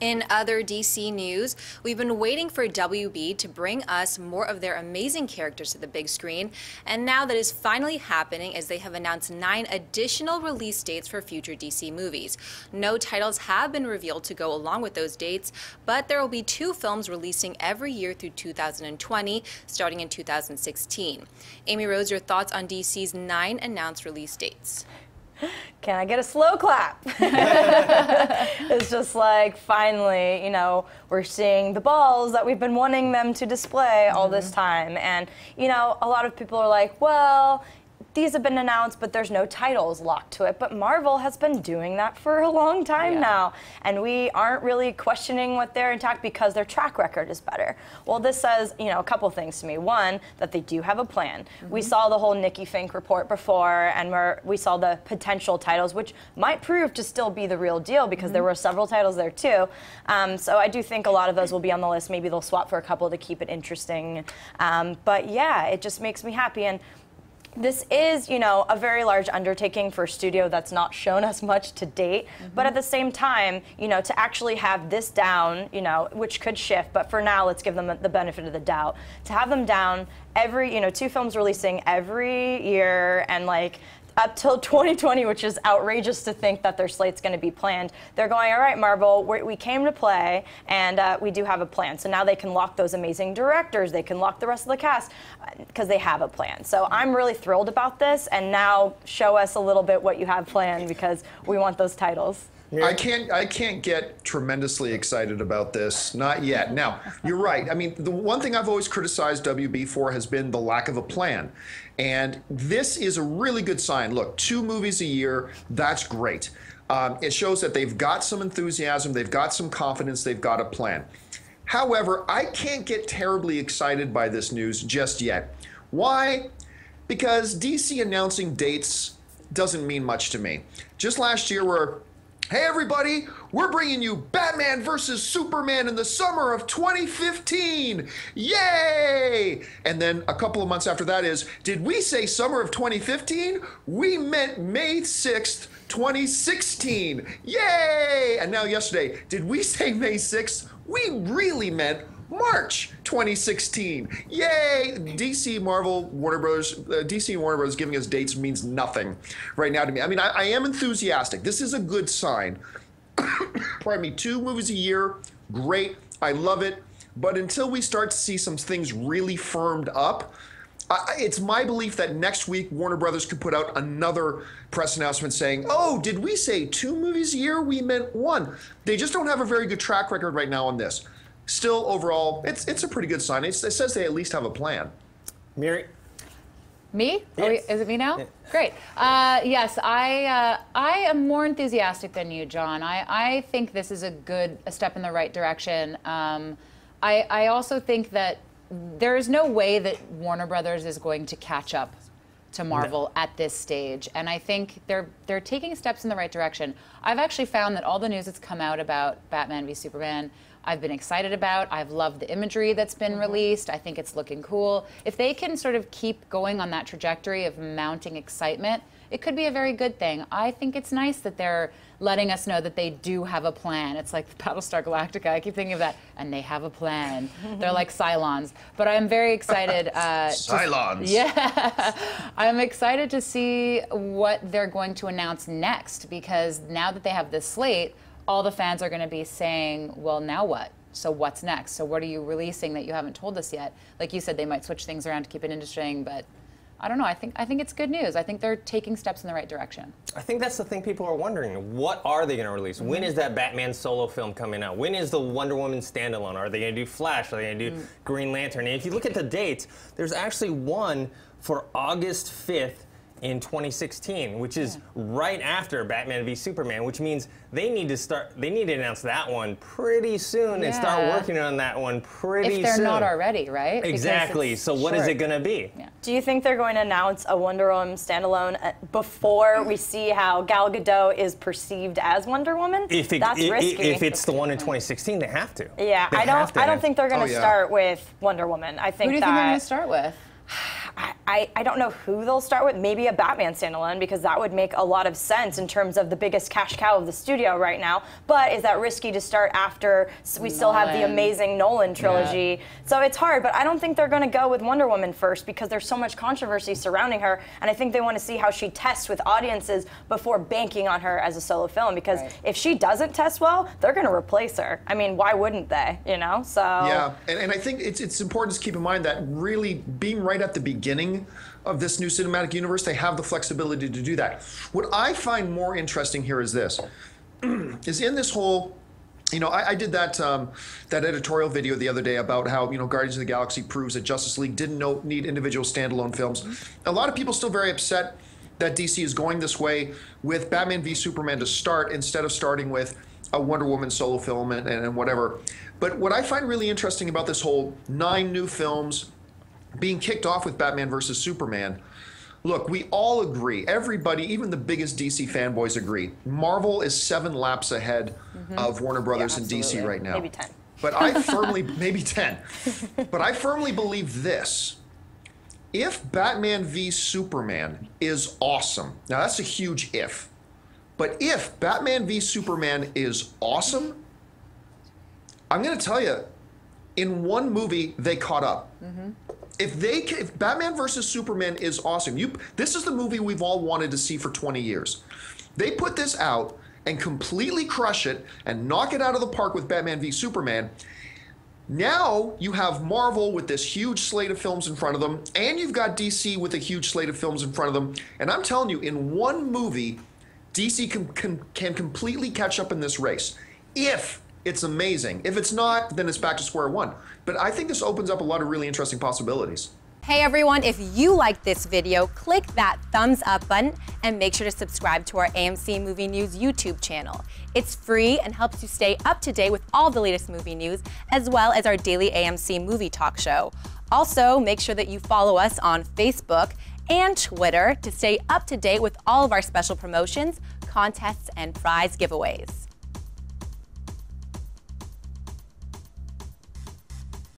In other DC news, we've been waiting for WB to bring us more of their amazing characters to the big screen, and now that is finally happening as they have announced 9 additional release dates for future DC movies. No titles have been revealed to go along with those dates, but there will be 2 films releasing every year through 2020, starting in 2016. Amy Rose, your thoughts on DC's 9 announced release dates? Can I get a slow clap? It's just like, finally, you know, we're seeing the balls that we've been wanting them to display all this time. And, you know, a lot of people are like, well, these have been announced, but there's no titles locked to it. But Marvel has been doing that for a long time now. And we aren't really questioning what they're intact because their track record is better. Well, this says, you know, a couple things to me. One, that they do have a plan. We saw the whole Nikki Fink report before, and we saw the potential titles, which might prove to still be the real deal because there were several titles there too. So I do think a lot of those will be on the list. Maybe they'll swap for a couple to keep it interesting. But yeah, it just makes me happy. And this is, you know, a very large undertaking for a studio that's not shown us much to date, but at the same time, you know, to actually have this down, you know, which could shift, but for now, let's give them the benefit of the doubt. To have them down every, you know, 2 films releasing every year and like up till 2020, which is outrageous to think that their slate's going to be planned. They're going, all right, Marvel, we came to play, and we do have a plan. So now they can lock those amazing directors. They can lock the rest of the cast because they have a plan. So I'm really thrilled about this, and now show us a little bit what you have planned because we want those titles. I can't get tremendously excited about this, not yet. Now, you're right. I mean, the one thing I've always criticized WB for has been the lack of a plan. And this is a really good sign. Look, 2 movies a year, that's great. It shows that they've got some enthusiasm, they've got some confidence, they've got a plan. However, I can't get terribly excited by this news just yet. Why? Because DC announcing dates doesn't mean much to me. Just last year, hey everybody, we're bringing you Batman vs. Superman in the summer of 2015. Yay! And then a couple of months after that is, did we say summer of 2015? We meant May 6th, 2016. Yay! And now yesterday, did we say May 6th? We really meant March 2016. Yay! DC, Marvel, Warner Bros. DC and Warner Bros. Giving us dates means nothing right now to me. I mean, I am enthusiastic. This is a good sign. Pardon me, 2 movies a year, great. I love it. But until we start to see some things really firmed up, it's my belief that next week Warner Brothers could put out another press announcement saying, oh, did we say 2 movies a year? We meant 1. They just don't have a very good track record right now on this. Still, overall, it's a pretty good sign. It says they at least have a plan. Miri? Me? Yes. Is it me now? Yeah. Great. Yes, I am more enthusiastic than you, John. I think this is a step in the right direction. I also think that there is no way that Warner Brothers is going to catch up to Marvel at this stage, and I think they're taking steps in the right direction. I've actually found that all the news that's come out about Batman v Superman, I've been excited about. I've loved the imagery that's been released. I think it's looking cool. If they can sort of keep going on that trajectory of mounting excitement, it could be a very good thing. I think it's nice that they're letting us know that they do have a plan. It's like Battlestar Galactica. I keep thinking of that. And they have a plan. They're like Cylons. But I'm very excited. Cylons. Yeah. I'm excited to see what they're going to announce next, because now that they have this slate, all the fans are going to be saying, well, now what? So what's next? So what are you releasing that you haven't told us yet? Like you said, they might switch things around to keep it interesting, but I don't know. I think it's good news. I think they're taking steps in the right direction. I think that's the thing people are wondering. What are they going to release? When is that Batman solo film coming out? When is the Wonder Woman standalone? Are they going to do Flash? Are they going to do Green Lantern? And if you look at the dates, there's actually one for August 5th in 2016, which is right after Batman v Superman, which means they need to announce that one pretty soon and start working on that one pretty soon. If they're not already, right? Exactly. So what is it going to be? Yeah. Do you think they're going to announce a Wonder Woman standalone before we see how Gal Gadot is perceived as Wonder Woman? That's risky. If it's the one in 2016, they have to. Yeah, I don't think they're going to start with Wonder Woman. I think Who do you think they're going to start with? I don't know who they'll start with. Maybe a Batman standalone, because that would make a lot of sense in terms of the biggest cash cow of the studio right now. But is that risky to start after we still have the amazing Nolan trilogy? So it's hard, but I don't think they're going to go with Wonder Woman first, because there's so much controversy surrounding her, and I think they want to see how she tests with audiences before banking on her as a solo film, because if she doesn't test well, they're going to replace her. I mean, why wouldn't they, you know? So yeah, and I think it's important to keep in mind that really being right at the beginning of this new cinematic universe, they have the flexibility to do that. What I find more interesting here is this, is in this whole, you know, I did that that editorial video the other day about how, you know, Guardians of the Galaxy proves that Justice League didn't need individual standalone films. A lot of people still very upset that DC is going this way with Batman v Superman to start instead of starting with a Wonder Woman solo film and whatever. But what I find really interesting about this whole 9 new films being kicked off with Batman versus Superman, look, we all agree, everybody, even the biggest DC fanboys agree, Marvel is 7 laps ahead of Warner Brothers and DC right now. Maybe 10. But I firmly, maybe 10. But I firmly believe this. If Batman v Superman is awesome, now that's a huge if, but if Batman v Superman is awesome, I'm going to tell you, in one movie, they caught up. If Batman versus Superman is awesome, this is the movie we've all wanted to see for 20 years. They put this out and completely crush it and knock it out of the park with Batman v Superman. Now you have Marvel with this huge slate of films in front of them, and you've got DC with a huge slate of films in front of them. And I'm telling you, in one movie, DC can completely catch up in this race. If it's amazing. If it's not, then it's back to square one. But I think this opens up a lot of really interesting possibilities. Hey everyone, if you liked this video, click that thumbs up button and make sure to subscribe to our AMC Movie News YouTube channel. It's free and helps you stay up to date with all the latest movie news, as well as our daily AMC movie talk show. Also, make sure that you follow us on Facebook and Twitter to stay up to date with all of our special promotions, contests, and prize giveaways.